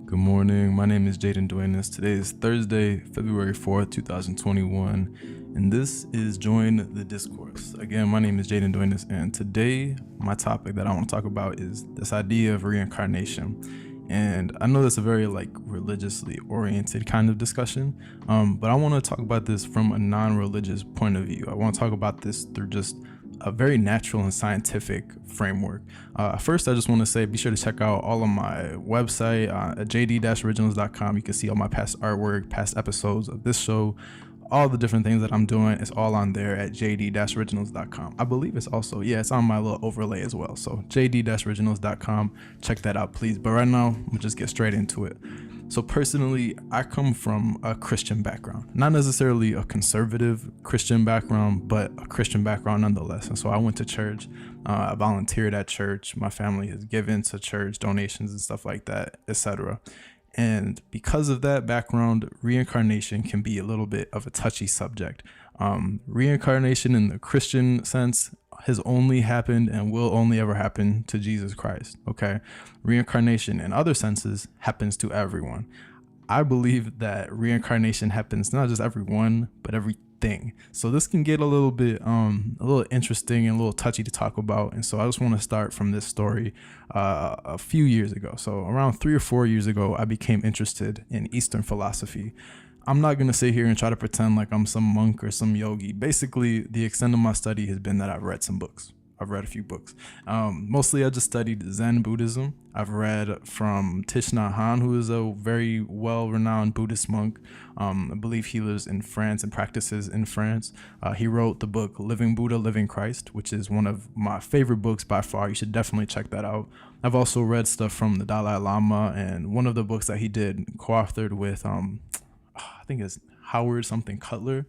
Good morning. My name is Jaden Duenas. Today is Thursday, February 4th, 2021, and this is Join the Discourse. Again, my name is Jaden Duenas, and today my topic that I want to talk about is this idea of reincarnation. And I know that's a very religiously oriented kind of discussion, but I want to talk about this from a non-religious point of view. I want to talk about this through just a very natural and scientific framework. First, I just want to say, be sure to check out all of my website at jd-originals.com. You can see all my past artwork, past episodes of this show, all the different things that I'm doing. It's all on there at jd-originals.com. I believe it's also, it's on my little overlay as well. So jd-originals.com, check that out, please. But right now, we'll just get straight into it. So personally, I come from a Christian background, not necessarily a conservative Christian background, but a Christian background nonetheless. And so I went to church, I volunteered at church. My family has given to church donations and stuff like that, etc. And because of that background, reincarnation can be a little bit of a touchy subject. Reincarnation in the Christian sense has only happened and will only ever happen to Jesus Christ. Okay. Reincarnation in other senses happens to everyone. I believe that reincarnation happens not just everyone, but everything. So this can get a little bit a little interesting and a little touchy to talk about. And so I just want to start from this story a few years ago. So around 3 or 4 years ago, I became interested in Eastern philosophy. I'm not going to sit here and try to pretend like I'm some monk or some yogi. Basically, the extent of my study has been that I've read some books. I've read a few books. Mostly I just studied Zen Buddhism. I've read from Thich Nhat Hanh, who is a very well-renowned Buddhist monk. I believe he lives in France and practices in France. He wrote the book Living Buddha, Living Christ, which is one of my favorite books by far. You should definitely check that out. I've also read stuff from the Dalai Lama, and one of the books that he did co-authored with I think it's Howard something Cutler.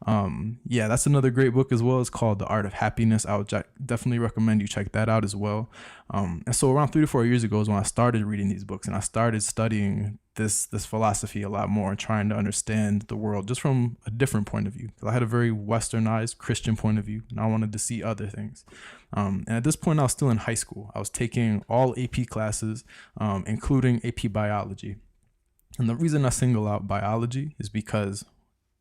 That's another great book as well. It's called The Art of Happiness. I would definitely recommend you check that out as well. And so around 3 to 4 years ago is when I started reading these books, and I started studying this philosophy a lot more and trying to understand the world just from a different point of view. I had a very westernized Christian point of view, and I wanted to see other things. And at this point, I was still in high school. I was taking all AP classes, including AP biology. And the reason I single out biology is because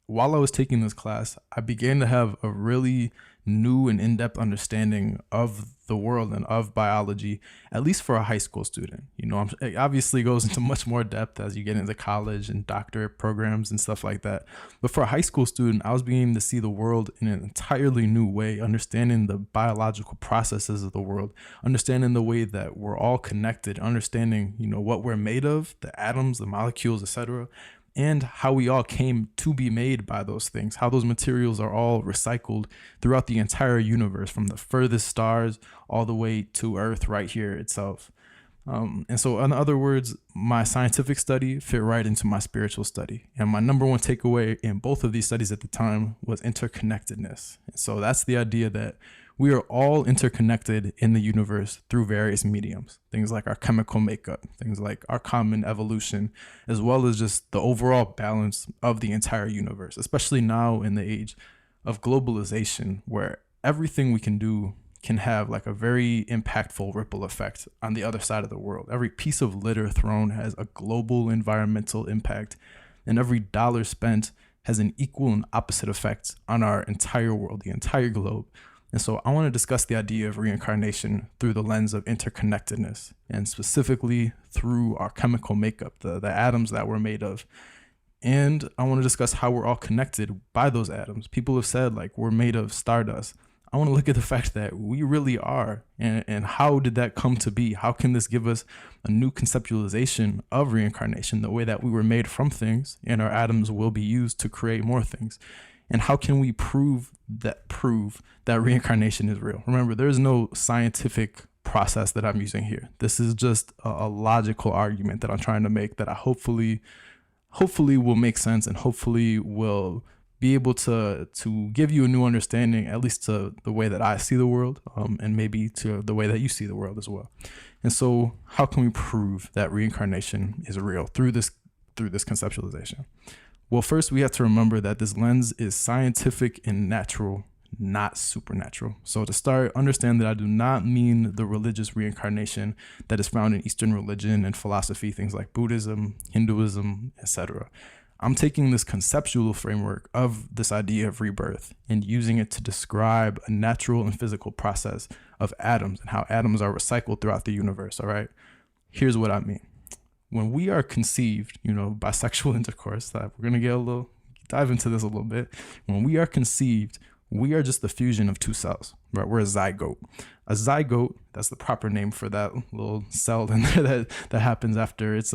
while I was taking this class, I began to have a really new and in-depth understanding of the world and of biology, at least for a high school student. It obviously goes into much more depth as you get into college and doctorate programs and stuff like that. But for a high school student, I was beginning to see the world in an entirely new way, understanding the biological processes of the world, understanding the way that we're all connected, understanding, what we're made of, the atoms, the molecules, etc., and how we all came to be made by those things, how those materials are all recycled throughout the entire universe, from the furthest stars all the way to Earth right here itself. And so in other words, my scientific study fit right into my spiritual study. And my number one takeaway in both of these studies at the time was interconnectedness. And so that's the idea that we are all interconnected in the universe through various mediums, things like our chemical makeup, things like our common evolution, as well as just the overall balance of the entire universe, especially now in the age of globalization, where everything we can do can have a very impactful ripple effect on the other side of the world. Every piece of litter thrown has a global environmental impact, and every dollar spent has an equal and opposite effect on our entire world, the entire globe. And so I want to discuss the idea of reincarnation through the lens of interconnectedness, and specifically through our chemical makeup, the atoms that we're made of. And I want to discuss how we're all connected by those atoms. People have said we're made of stardust. I want to look at the fact that we really are, and how did that come to be? How can this give us a new conceptualization of reincarnation, the way that we were made from things and our atoms will be used to create more things? And how can we prove that reincarnation is real? Remember, there's no scientific process that I'm using here. This is just a logical argument that I'm trying to make that I hopefully will make sense, and hopefully will be able to give you a new understanding, at least to the way that I see the world, and maybe to the way that you see the world as well. And so how can we prove that reincarnation is real through this conceptualization? Well, first we have to remember that this lens is scientific and natural, not supernatural. So to start, understand that I do not mean the religious reincarnation that is found in Eastern religion and philosophy, things like Buddhism, Hinduism, etc. I'm taking this conceptual framework of this idea of rebirth and using it to describe a natural and physical process of atoms and how atoms are recycled throughout the universe. All right. Here's what I mean. When we are conceived, by sexual intercourse, that we're going to dive into this a little bit. When we are conceived, we are just the fusion of two cells, right? We're a zygote. A zygote, that's the proper name for that little cell in there that happens after it's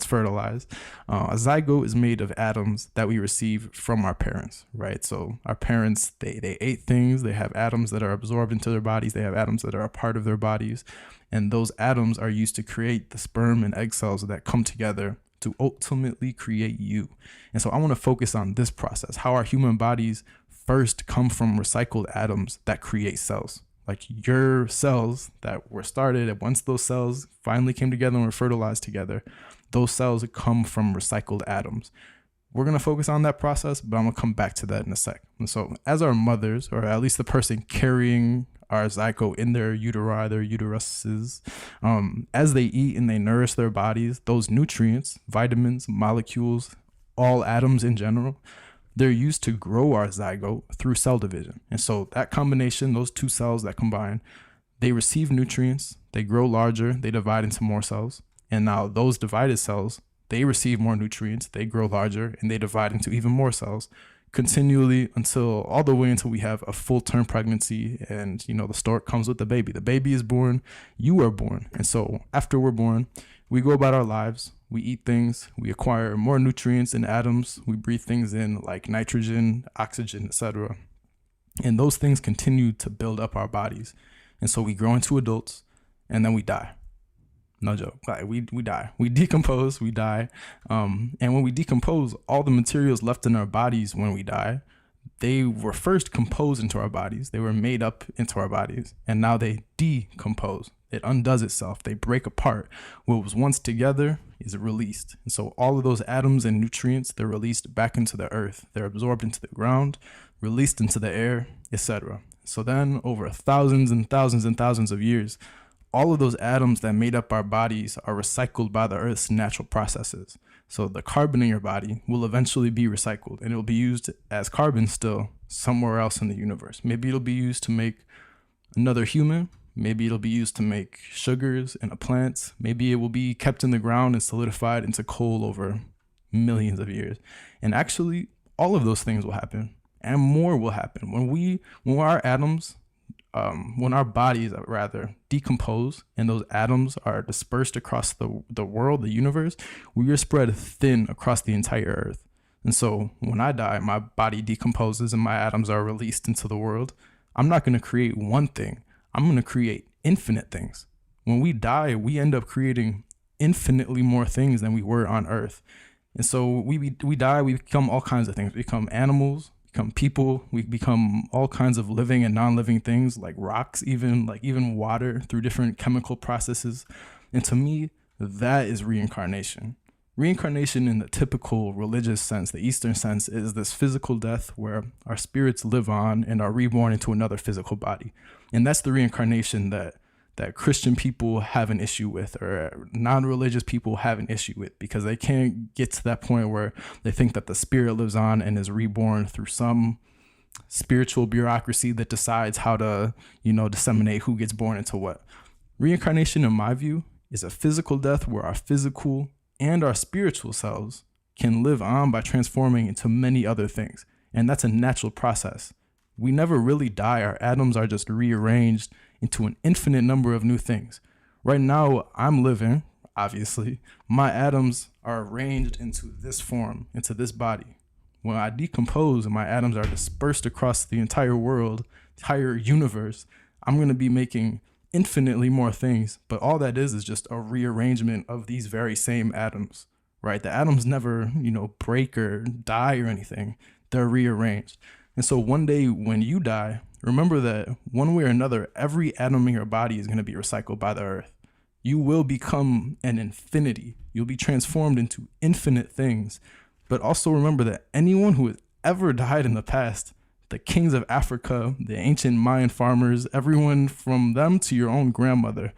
fertilized. A zygote is made of atoms that we receive from our parents, right? So our parents, they ate things, they have atoms that are absorbed into their bodies, they have atoms that are a part of their bodies, and those atoms are used to create the sperm and egg cells that come together to ultimately create you. And so I want to focus on this process, how our human bodies first come from recycled atoms that create cells. Like your cells that were started, and once those cells finally came together and were fertilized together, those cells come from recycled atoms. We're going to focus on that process, but I'm going to come back to that in a sec. And so as our mothers, or at least the person carrying our zygote in their uteri, their uteruses, as they eat and they nourish their bodies, those nutrients, vitamins, molecules, all atoms in general, they're used to grow our zygote through cell division. And so that combination, those two cells that combine, they receive nutrients, they grow larger, they divide into more cells. And now those divided cells, they receive more nutrients, they grow larger, and they divide into even more cells continually all the way until we have a full-term pregnancy. And, the stork comes with the baby. The baby is born, you are born. And so after we're born, we go about our lives. We eat things, we acquire more nutrients and atoms, we breathe things in like nitrogen, oxygen, etc. And those things continue to build up our bodies. And so we grow into adults and then we die. No joke. Like we die. We decompose, we die. And when we decompose, all the materials left in our bodies when we die, they were first composed into our bodies. They were made up into our bodies. And now they decompose. It undoes itself. They break apart. What was once together is released. And so all of those atoms and nutrients, they're released back into the earth. They're absorbed into the ground, released into the air, etc. So then over thousands and thousands and thousands of years, all of those atoms that made up our bodies are recycled by the earth's natural processes. So the carbon in your body will eventually be recycled and it will be used as carbon still somewhere else in the universe. Maybe it'll be used to make another human. Maybe it'll be used to make sugars in a plant. Maybe it will be kept in the ground and solidified into coal over millions of years. And actually, all of those things will happen and more will happen. When our atoms, when our bodies rather decompose and those atoms are dispersed across the world, the universe, we are spread thin across the entire earth. And so when I die, my body decomposes and my atoms are released into the world. I'm not going to create one thing. I'm going to create infinite things. When we die, we end up creating infinitely more things than we were on Earth. And so we die, we become all kinds of things. We become animals, become people, we become all kinds of living and non-living things like rocks, even water through different chemical processes. And to me, that is reincarnation. Reincarnation in the typical religious sense, the Eastern sense, is this physical death where our spirits live on and are reborn into another physical body. And that's the reincarnation that Christian people have an issue with, or non-religious people have an issue with, because they can't get to that point where they think that the spirit lives on and is reborn through some spiritual bureaucracy that decides how to, disseminate who gets born into what. Reincarnation, in my view, is a physical death where our physical and our spiritual selves can live on by transforming into many other things. And that's a natural process. We never really die. Our atoms are just rearranged into an infinite number of new things. Right now, I'm living, obviously. My atoms are arranged into this form, into this body. When I decompose and my atoms are dispersed across the entire world, entire universe, I'm going to be making infinitely more things. But all that is just a rearrangement of these very same atoms, right? The atoms never, break or die or anything. They're rearranged. And so one day when you die, remember that one way or another, every atom in your body is going to be recycled by the earth. You will become an infinity. You'll be transformed into infinite things. But also remember that anyone who has ever died in the past, the kings of Africa, the ancient Mayan farmers, everyone from them to your own grandmother.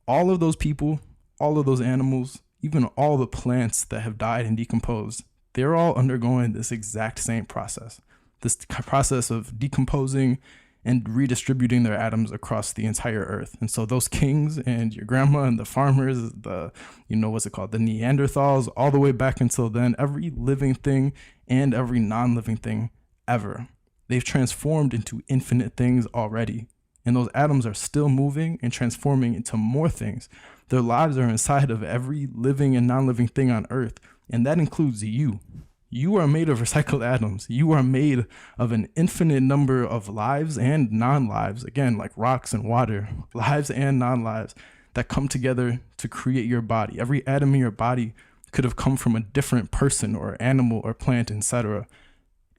All of those people, all of those animals, even all the plants that have died and decomposed, they're all undergoing this exact same process. This process of decomposing and redistributing their atoms across the entire earth. And so those kings and your grandma and the farmers, the Neanderthals, all the way back until then, every living thing and every non-living thing ever, they've transformed into infinite things already. And those atoms are still moving and transforming into more things. Their lives are inside of every living and non-living thing on earth. And that includes you. You are made of recycled atoms. You are made of an infinite number of lives and non-lives, again, like rocks and water, lives and non-lives that come together to create your body. Every atom in your body could have come from a different person or animal or plant, etc.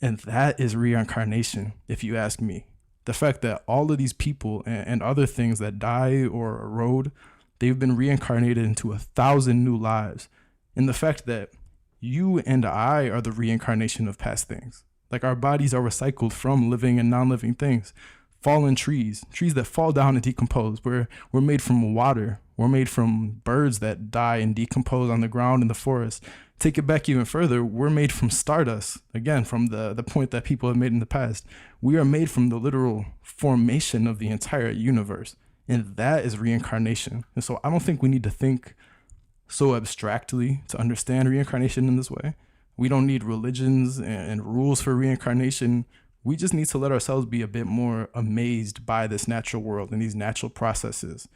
And that is reincarnation, if you ask me. The fact that all of these people and other things that die or erode, they've been reincarnated into 1,000 new lives. And the fact that you and I are the reincarnation of past things. Like our bodies are recycled from living and non-living things. Fallen trees that fall down and decompose. We're made from water. We're made from birds that die and decompose on the ground in the forest. Take it back even further, we're made from stardust. Again, from the point that people have made in the past. We are made from the literal formation of the entire universe. And that is reincarnation. And so I don't think we need to think so abstractly to understand reincarnation in this way. We don't need religions and rules for reincarnation. We just need to let ourselves be a bit more amazed by this natural world and these natural processes.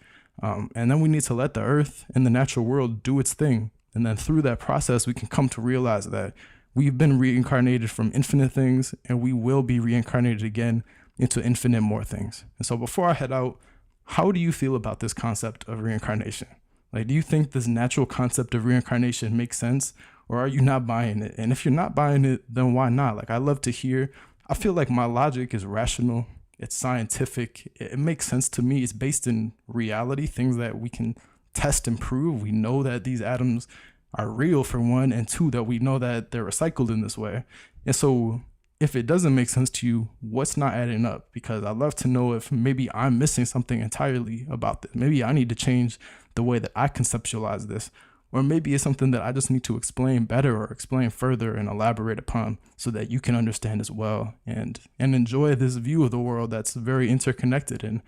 And then we need to let the earth and the natural world do its thing. And then through that process, we can come to realize that we've been reincarnated from infinite things, and we will be reincarnated again into infinite more things. And so before I head out, how do you feel about this concept of reincarnation? Like, do you think this natural concept of reincarnation makes sense, or are you not buying it? And if you're not buying it, then why not? Like, I love to hear. I feel like my logic is rational. It's scientific. It makes sense to me. It's based in reality, things that we can test and prove. We know that these atoms are real, for one, and two, that we know that they're recycled in this way. And so if it doesn't make sense to you, what's not adding up? Because I'd love to know if maybe I'm missing something entirely about this. Maybe I need to change the way that I conceptualize this, or maybe it's something that I just need to explain better or explain further and elaborate upon so that you can understand as well and enjoy this view of the world that's very interconnected and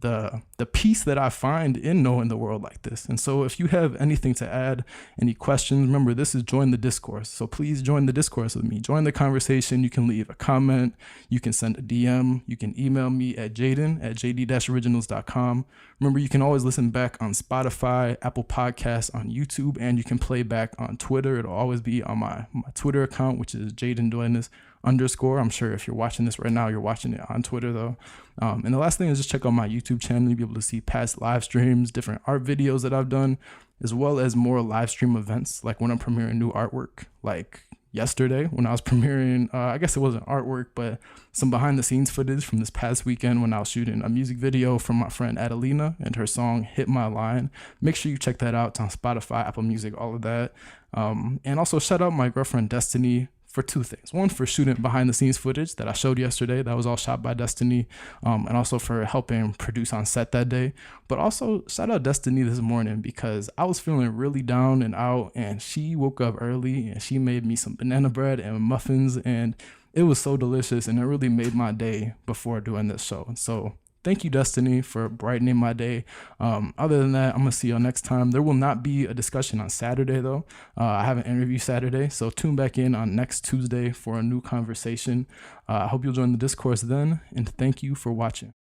the peace that I find in knowing the world like this. And so if you have anything to add, any questions, remember this is Join the Discourse. So please join the discourse with me. Join the conversation. You can leave a comment. You can send a DM. You can email me at jaden@jd-originals.com. Remember, you can always listen back on Spotify, Apple Podcasts, on YouTube, and you can play back on Twitter. It'll always be on my Twitter account, which is jadenduenas_. I'm sure if you're watching this right now, you're watching it on Twitter though. And the last thing is just check out my YouTube channel. You'll be able to see past live streams, different art videos that I've done, as well as more live stream events, like when I'm premiering new artwork, like yesterday when I was premiering, I guess it wasn't artwork, but some behind the scenes footage from this past weekend when I was shooting a music video from my friend Adelina and her song Hit My Line. Make sure you check that out. It's on Spotify, Apple Music, all of that. And also shout out my girlfriend Destiny for two things. One, for shooting behind the scenes footage that I showed yesterday. That was all shot by Destiny. And also for helping produce on set that day. But also shout out Destiny this morning because I was feeling really down and out, and she woke up early and she made me some banana bread and muffins, and it was so delicious, and it really made my day before doing this show. So thank you, Destiny, for brightening my day. Other than that, I'm going to see y'all next time. There will not be a discussion on Saturday, though. I have an interview Saturday, so tune back in on next Tuesday for a new conversation. I hope you'll join the discourse then, and thank you for watching.